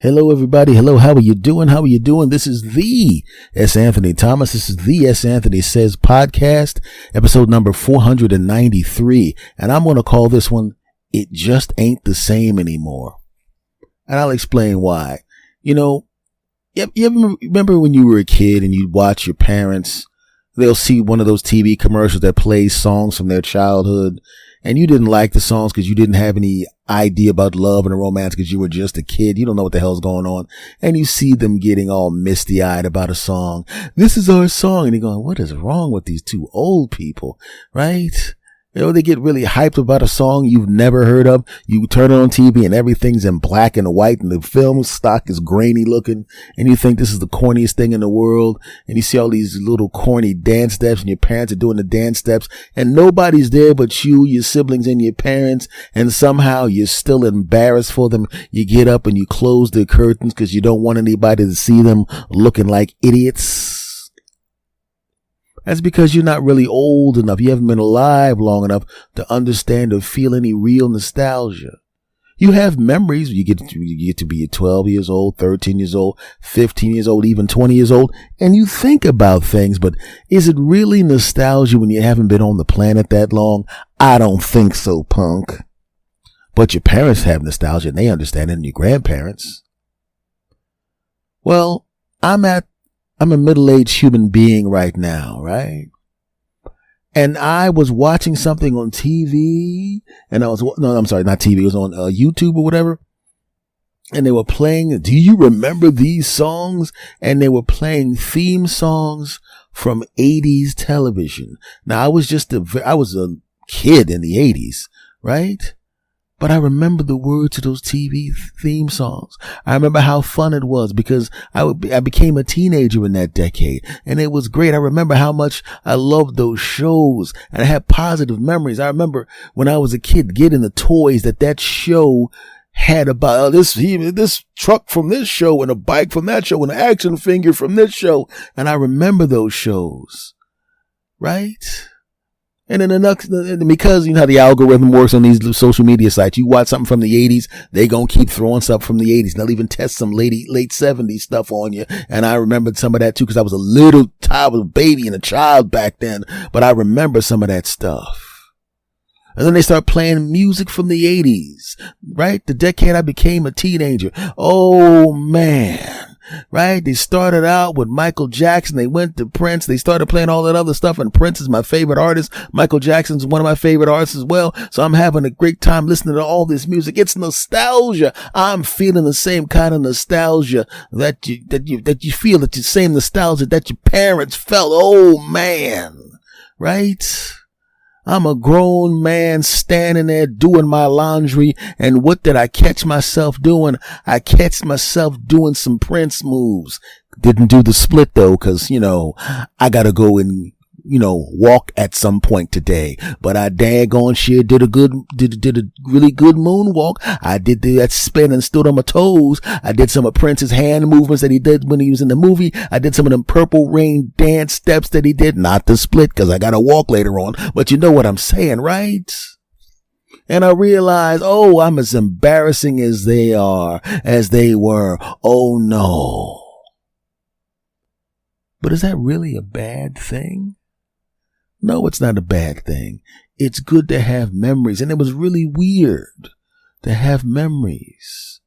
Hello, everybody. Hello. How are you doing? How are you doing? This is the S. Anthony Thomas. This is the S. Anthony Says podcast, episode number 493. And I'm going to call this one, It Just Ain't the Same Anymore. And I'll explain why. You ever remember when you were a kid and you'd watch your parents, they'll see one of those TV commercials that plays songs from their childhood, and you didn't like the songs because you didn't have any idea about love and romance because you were just a kid. You don't know what the hell's going on. And you see them getting all misty-eyed about a song. This is our song. And you're going, what is wrong with these two old people? Right? They get really hyped about a song you've never heard of. You turn it on TV and everything's in black and white and the film stock is grainy looking. And you think this is the corniest thing in the world. And you see all these little corny dance steps and your parents are doing the dance steps and nobody's there but you, your siblings and your parents. And somehow you're still embarrassed for them. You get up and you close the curtains because you don't want anybody to see them looking like idiots. That's because you're not really old enough. You haven't been alive long enough to understand or feel any real nostalgia. You have memories. You get to be 12 years old, 13 years old, 15 years old, even 20 years old, and you think about things. But is it really nostalgia when you haven't been on the planet that long? I don't think so, punk. But your parents have nostalgia and they understand it, and your grandparents. Well, I'm a middle-aged human being right now, right? And I was watching something on TV, and not TV, it was on YouTube or whatever. And they were playing, do you remember these songs? And they were playing theme songs from 80s television. Now, I was a kid in the 80s, right? But I remember the words to those TV theme songs. I remember how fun it was because I became a teenager in that decade and it was great. I remember how much I loved those shows and I had positive memories. I remember when I was a kid getting the toys that show had about this truck from this show and a bike from that show and an action figure from this show. And I remember those shows, right? And then because you know how the algorithm works on these social media sites, you watch something from the 80s, they gonna keep throwing stuff from the 80s. They'll even test some late 70s stuff on you. And I remembered some of that too, because I was a baby and a child back then. But I remember some of that stuff. And then they start playing music from the 80s, right? The decade I became a teenager. Oh man. Right? They started out with Michael Jackson. They went to Prince. They started playing all that other stuff. And Prince is my favorite artist. Michael Jackson's one of my favorite artists as well. So I'm having a great time listening to all this music. It's nostalgia. I'm feeling the same kind of nostalgia that you feel, the same nostalgia that your parents felt. Oh man. Right? I'm a grown man standing there doing my laundry. And what did I catch myself doing? I catch myself doing some Prince moves. Didn't do the split though, cause, I gotta go and, walk at some point today. But I daggone sure did a really good moonwalk. I did that spin and stood on my toes. I did some of Prince's hand movements that he did when he was in the movie. I did some of them Purple Rain dance steps that he did. Not the split, cause I gotta walk later on. But you know what I'm saying, right? And I realized, I'm as embarrassing as they were. Oh no. But is that really a bad thing? No, it's not a bad thing. It's good to have memories. And it was really weird to have memories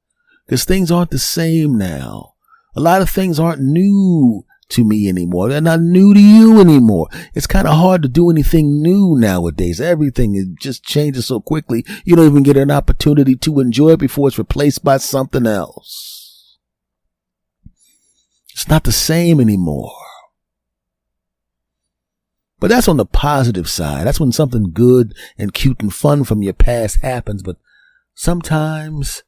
because things aren't the same now. A lot of things aren't new to me anymore. They're not new to you anymore. It's kind of hard to do anything new nowadays. Everything just changes so quickly. You don't even get an opportunity to enjoy it before it's replaced by something else. It's not the same anymore. But that's on the positive side. That's when something good and cute and fun from your past happens. But sometimes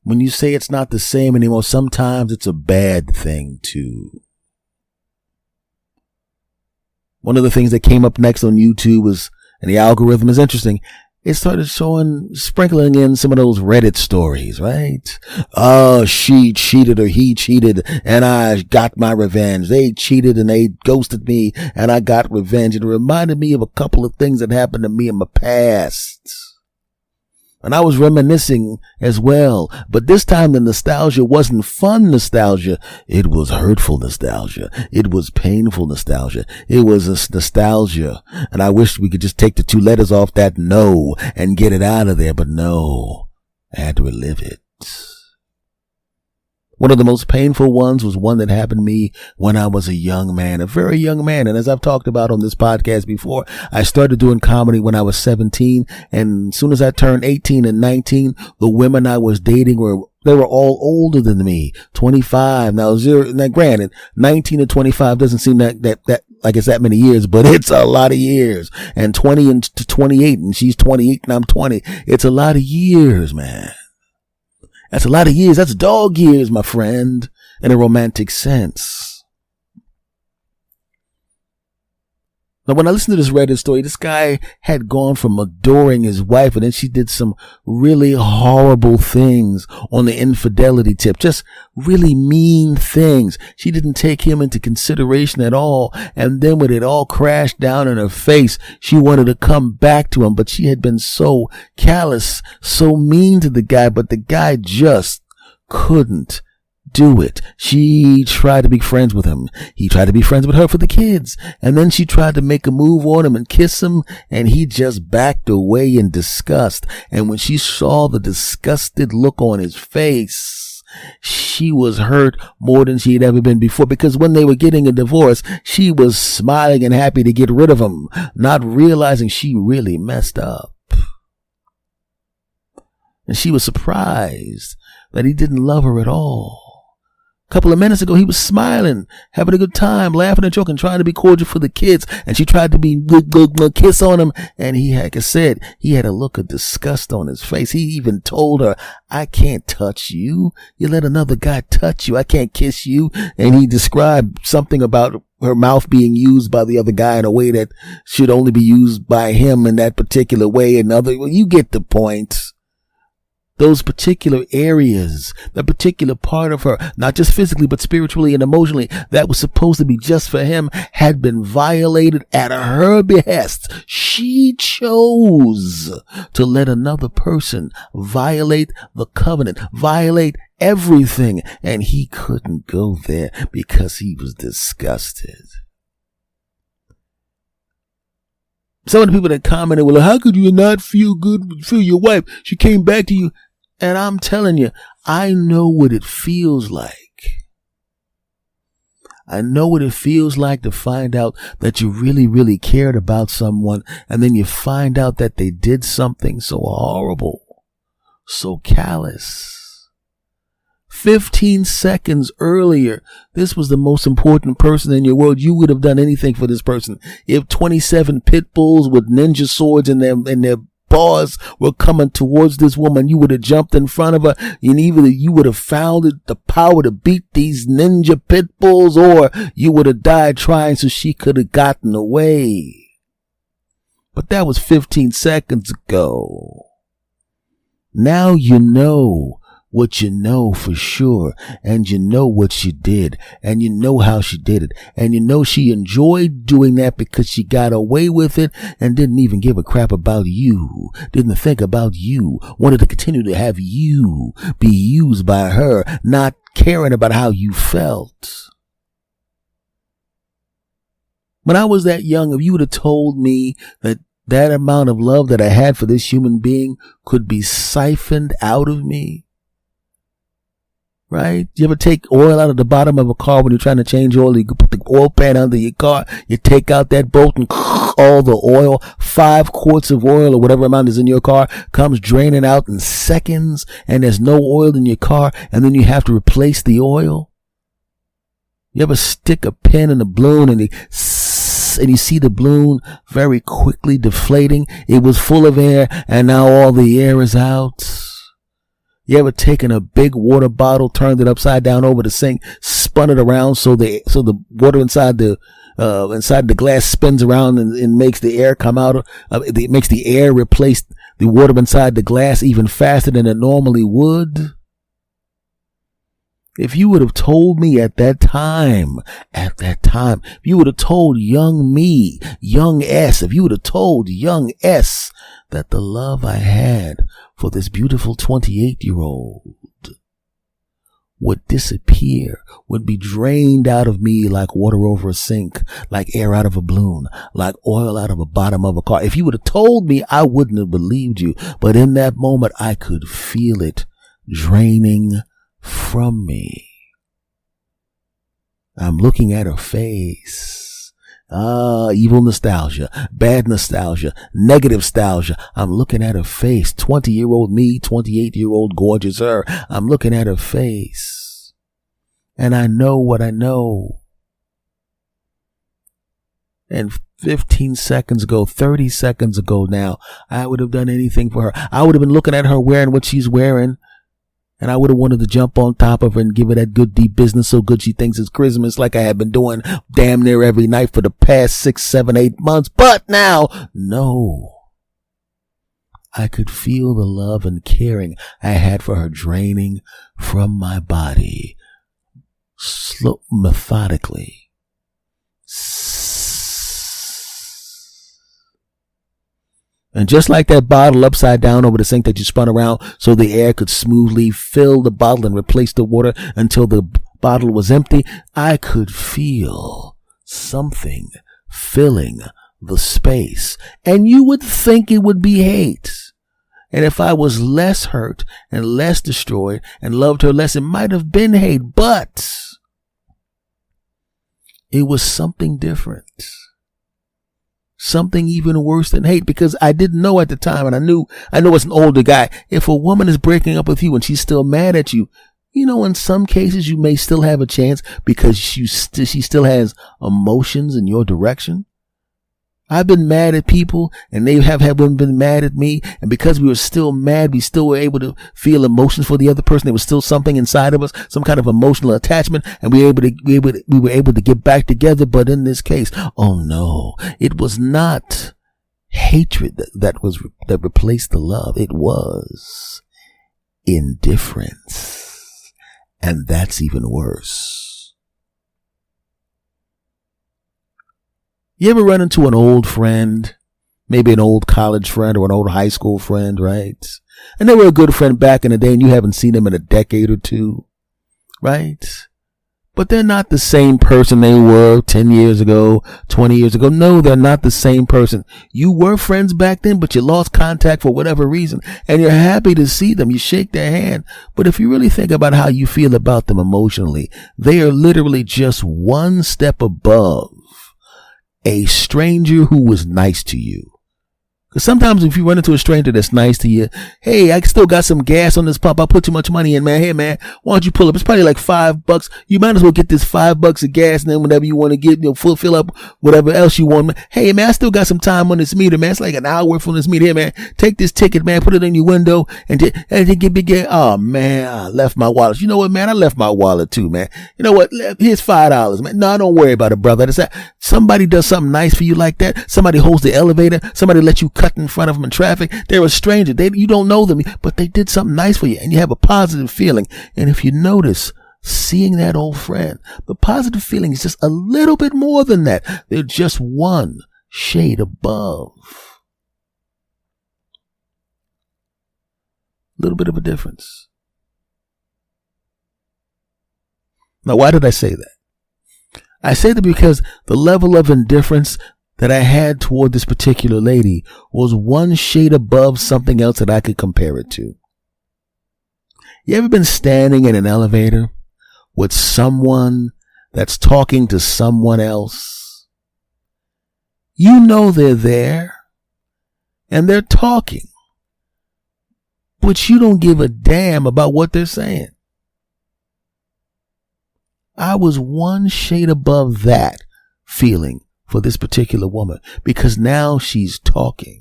when you say it's not the same anymore, sometimes it's a bad thing too. One of the things that came up next on YouTube was, and the algorithm is interesting, it started sprinkling in some of those Reddit stories, right? Oh, she cheated or he cheated and I got my revenge. They cheated and they ghosted me and I got revenge. It reminded me of a couple of things that happened to me in my past. And I was reminiscing as well. But this time the nostalgia wasn't fun nostalgia. It was hurtful nostalgia. It was painful nostalgia. It was a nostalgia. And I wish we could just take the 2 letters off that no and get it out of there. But no, I had to relive it. One of the most painful ones was one that happened to me when I was a young man, a very young man. And as I've talked about on this podcast before, I started doing comedy when I was 17. And as soon as I turned 18 and 19, the women I was dating they were all older than me, 25. Now, granted, 19 to 25 doesn't seem that like it's that many years, but it's a lot of years. And 20 to 28, and she's 28 and I'm 20. It's a lot of years, man. That's a lot of years. That's dog years, my friend, in a romantic sense. Now, when I listened to this Reddit story, this guy had gone from adoring his wife, and then she did some really horrible things on the infidelity tip. Just really mean things. She didn't take him into consideration at all. And then when it all crashed down in her face, she wanted to come back to him, but she had been so callous, so mean to the guy, but the guy just couldn't do it. She tried to be friends with him. He tried to be friends with her for the kids. And then she tried to make a move on him and kiss him, and he just backed away in disgust. And when she saw the disgusted look on his face, she was hurt more than she had ever been before, because when they were getting a divorce, she was smiling and happy to get rid of him, not realizing she really messed up. And she was surprised that he didn't love her at all. A couple of minutes ago, he was smiling, having a good time, laughing and joking, trying to be cordial for the kids. And she tried to be good, kiss on him. And he, like I said, he had a look of disgust on his face. He even told her, I can't touch you. You let another guy touch you. I can't kiss you. And he described something about her mouth being used by the other guy in a way that should only be used by him in that particular way. Well, you get the point. Those particular areas, the particular part of her, not just physically, but spiritually and emotionally, that was supposed to be just for him, had been violated at her behest. She chose to let another person violate the covenant, violate everything, and he couldn't go there because he was disgusted. Some of the people that commented, well, how could you not feel good for your wife? She came back to you. And I'm telling you, I know what it feels like. I know what it feels like to find out that you really, really cared about someone, and then you find out that they did something so horrible, so callous. 15 seconds earlier, this was the most important person in your world. You would have done anything for this person. If 27 pit bulls with ninja swords in their paws were coming towards this woman, you would have jumped in front of her, and either you would have found the power to beat these ninja pit bulls, or you would have died trying so she could have gotten away. But that was 15 seconds ago. Now you know what you know for sure, and you know what she did, and you know how she did it, and you know she enjoyed doing that because she got away with it and didn't even give a crap about you, didn't think about you, wanted to continue to have you be used by her, not caring about how you felt. When I was that young, if you would have told me that amount of love that I had for this human being could be siphoned out of me, right? You ever take oil out of the bottom of a car when you're trying to change oil? You can put the oil pan under your car, you take out that bolt, and all the oil, 5 quarts of oil or whatever amount is in your car, comes draining out in seconds, and there's no oil in your car, and then you have to replace the oil. You ever stick a pin in a balloon and you see the balloon very quickly deflating? It was full of air, and now all the air is out. You ever taken a big water bottle, turned it upside down over the sink, spun it around so the water inside the glass spins around and makes the air come out? It makes the air replace the water inside the glass even faster than it normally would. If you would have told me at that time, if you would have told young me, young S, if you would have told young S that the love I had for this beautiful 28-year-old would disappear, would be drained out of me like water over a sink, like air out of a balloon, like oil out of the bottom of a car. If you would have told me, I wouldn't have believed you. But in that moment, I could feel it draining from me. I'm looking at her face. Evil nostalgia, bad nostalgia, negative nostalgia. I'm looking at her face. 20-year-old me, 28-year-old gorgeous her. I'm looking at her face. And I know what I know. And 15 seconds ago, 30 seconds ago now, I would have done anything for her. I would have been looking at her wearing what she's wearing. And I would have wanted to jump on top of her and give her that good deep business so good she thinks it's Christmas, like I have been doing damn near every night for the past 6, 7, 8 months. But now, no. I could feel the love and caring I had for her draining from my body, slow, methodically. And just like that bottle upside down over the sink that you spun around so the air could smoothly fill the bottle and replace the water until the bottle was empty, I could feel something filling the space. And you would think it would be hate. And if I was less hurt and less destroyed and loved her less, it might have been hate. But it was something different. Something even worse than hate, because I didn't know at the time, and I know as an older guy, if a woman is breaking up with you and she's still mad at you, you know, in some cases you may still have a chance because she still has emotions in your direction. I've been mad at people and they have been mad at me. And because we were still mad, we still were able to feel emotions for the other person. There was still something inside of us, some kind of emotional attachment. And we were able to get back together. But in this case, oh no, it was not hatred that replaced the love. It was indifference. And that's even worse. You ever run into an old friend, maybe an old college friend or an old high school friend, right? And they were a good friend back in the day and you haven't seen them in a decade or two, right? But they're not the same person they were 10 years ago, 20 years ago. No, they're not the same person. You were friends back then, but you lost contact for whatever reason. And you're happy to see them. You shake their hand. But if you really think about how you feel about them emotionally, they are literally just one step above a stranger who was nice to you. Because sometimes if you run into a stranger that's nice to you, hey, I still got some gas on this pump. I put too much money in, man. Hey, man, why don't you pull up? It's probably like $5. You might as well get this $5 of gas, and then whatever you want to get, fill up whatever else you want. Hey, man, I still got some time on this meter, man. It's like an hour from this meter. Hey, man, take this ticket, man. Put it in your window and get. Oh, man, I left my wallet. You know what, man? I left my wallet too, man. You know what? Here's $5, man. No, don't worry about it, brother. Somebody does something nice for you like that. Somebody holds the elevator. Somebody lets you cut in front of them in traffic. They're a stranger. You don't know them, but they did something nice for you and you have a positive feeling. And if you notice, seeing that old friend, the positive feeling is just a little bit more than that. They're just one shade above. A little bit of a difference. Now, why did I say that? I say that because the level of indifference that I had toward this particular lady was one shade above something else that I could compare it to. You ever been standing in an elevator with someone that's talking to someone else? You know they're there and they're talking, but you don't give a damn about what they're saying. I was one shade above that feeling for this particular woman, because now she's talking.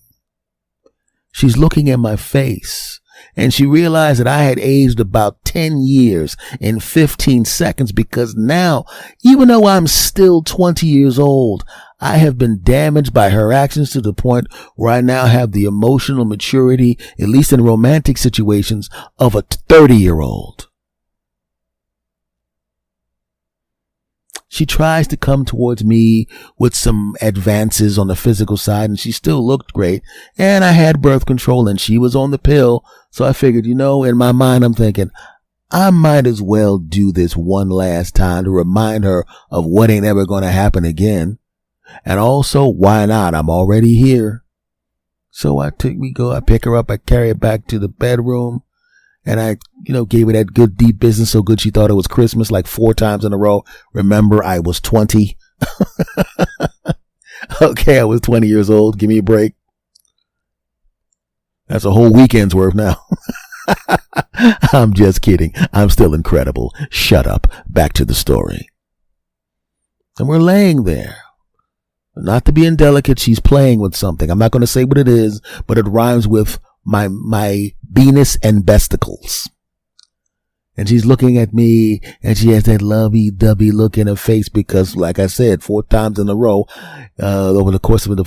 She's looking at my face, and she realized that I had aged about 10 years in 15 seconds, because now, even though I'm still 20 years old, I have been damaged by her actions to the point where I now have the emotional maturity, at least in romantic situations, of a 30-year-old. she tries to come towards me with some advances on the physical side, and she still looked great. And I had birth control and she was on the pill. So I figured, in my mind, I'm thinking, I might as well do this one last time to remind her of what ain't ever going to happen again. And also, why not? I'm already here. So I pick her up, I carry her back to the bedroom, and I, gave her that good deep business so good she thought it was Christmas like 4 times in a row. Remember, I was 20. Okay, I was 20 years old. Give me a break. That's a whole weekend's worth now. I'm just kidding. I'm still incredible. Shut up. Back to the story. And we're laying there. Not to be indelicate, she's playing with something. I'm not going to say what it is, but it rhymes with my Venus and besticles. And she's looking at me, and she has that lovey-dovey look in her face because, like I said, 4 times in a row, over the course of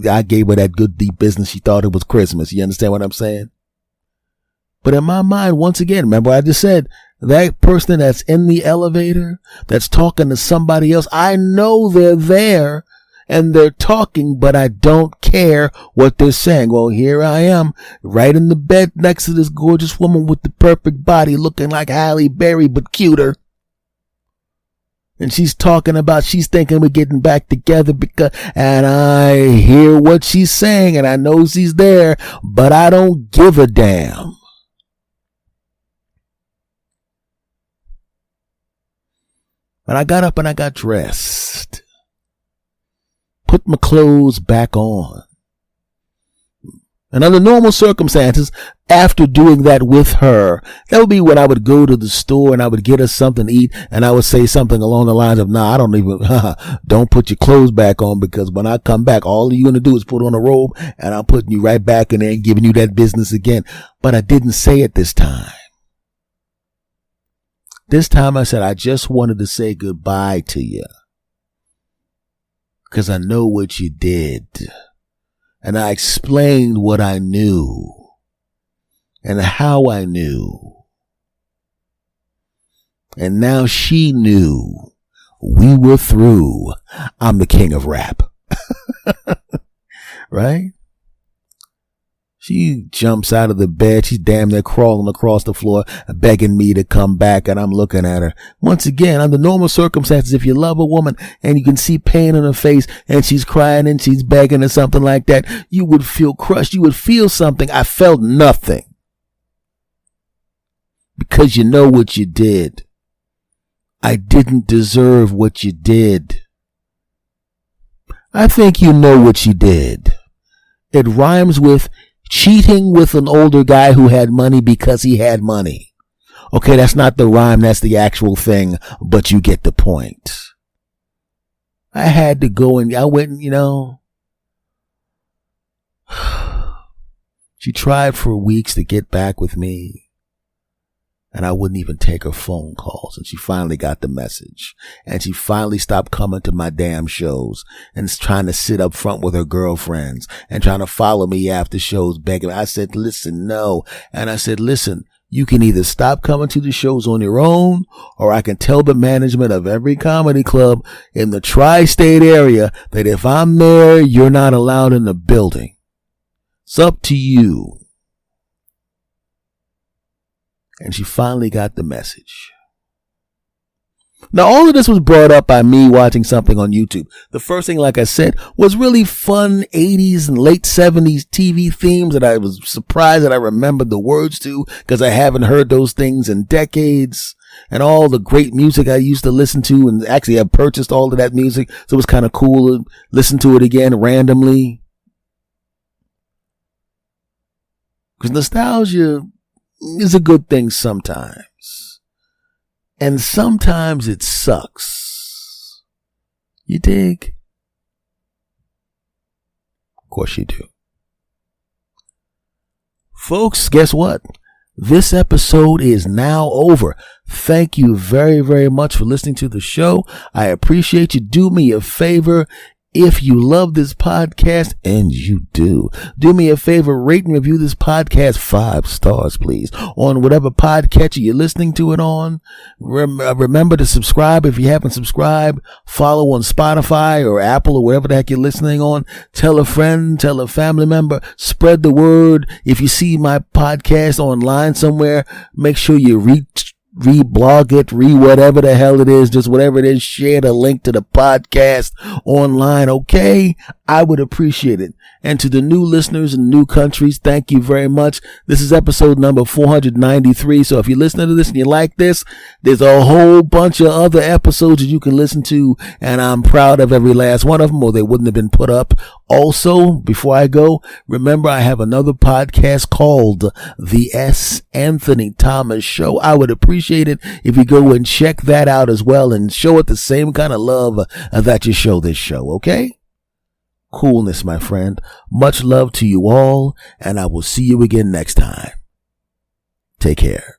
I gave her that good deep business. She thought it was Christmas. You understand what I'm saying? But in my mind, once again, remember I just said, that person that's in the elevator, that's talking to somebody else, I know they're there and they're talking, but I don't care what they're saying. Well, here I am, right in the bed next to this gorgeous woman with the perfect body, looking like Halle Berry, but cuter. And she's thinking we're getting back together and I hear what she's saying and I know she's there, but I don't give a damn. And I got up and I got dressed. Put my clothes back on. And under normal circumstances, after doing that with her, that would be when I would go to the store and I would get her something to eat and I would say something along the lines of, don't put your clothes back on because when I come back, all you're going to do is put on a robe and I'm putting you right back in there and giving you that business again. But I didn't say it this time. This time I said, I just wanted to say goodbye to you. Because I know what you did. And I explained what I knew. And how I knew. And now she knew. We were through. I'm the king of rap. Right? She jumps out of the bed. She's damn near crawling across the floor, begging me to come back, and I'm looking at her. Once again, under normal circumstances, if you love a woman and you can see pain on her face and she's crying and she's begging or something like that, you would feel crushed. You would feel something. I felt nothing. Because you know what you did. I didn't deserve what you did. I think you know what you did. It rhymes with cheating with an older guy who had money because he had money. Okay, that's not the rhyme, that's the actual thing, but you get the point. I had to go and I went, she tried for weeks to get back with me. And I wouldn't even take her phone calls. And she finally got the message. And she finally stopped coming to my damn shows and trying to sit up front with her girlfriends and trying to follow me after shows begging. I said, listen, no. And I said, listen, you can either stop coming to the shows on your own, or I can tell the management of every comedy club in the tri-state area that if I'm there, you're not allowed in the building. It's up to you. And she finally got the message. Now, all of this was brought up by me watching something on YouTube. The first thing, like I said, was really fun 80s and late 70s TV themes that I was surprised that I remembered the words to because I haven't heard those things in decades. And all the great music I used to listen to, and actually I purchased all of that music, so it was kind of cool to listen to it again randomly. Because nostalgia is a good thing sometimes. And sometimes it sucks. You dig? Of course you do. Folks, guess what? This episode is now over. Thank you very, very much for listening to the show. I appreciate you. Do me a favor. If you love this podcast, and you do me a favor, rate and review this podcast 5 stars, please, on whatever podcatcher you're listening to it on. Remember to subscribe if you haven't subscribed. Follow on Spotify or Apple or whatever the heck you're listening on. Tell a friend, tell a family member, spread the word. If you see my podcast online somewhere, make sure you reblog it, whatever the hell it is, just whatever it is, share the link to the podcast online, okay? I would appreciate it. And to the new listeners in new countries, thank you very much. This is episode number 493. So if you're listening to this and you like this, there's a whole bunch of other episodes that you can listen to, and I'm proud of every last one of them, or they wouldn't have been put up. Also, before I go, remember I have another podcast called The S. Anthony Thomas Show. I would appreciate it if you go and check that out as well and show it the same kind of love that you show this show, okay? Coolness, my friend. Much love to you all, and I will see you again next time. Take care.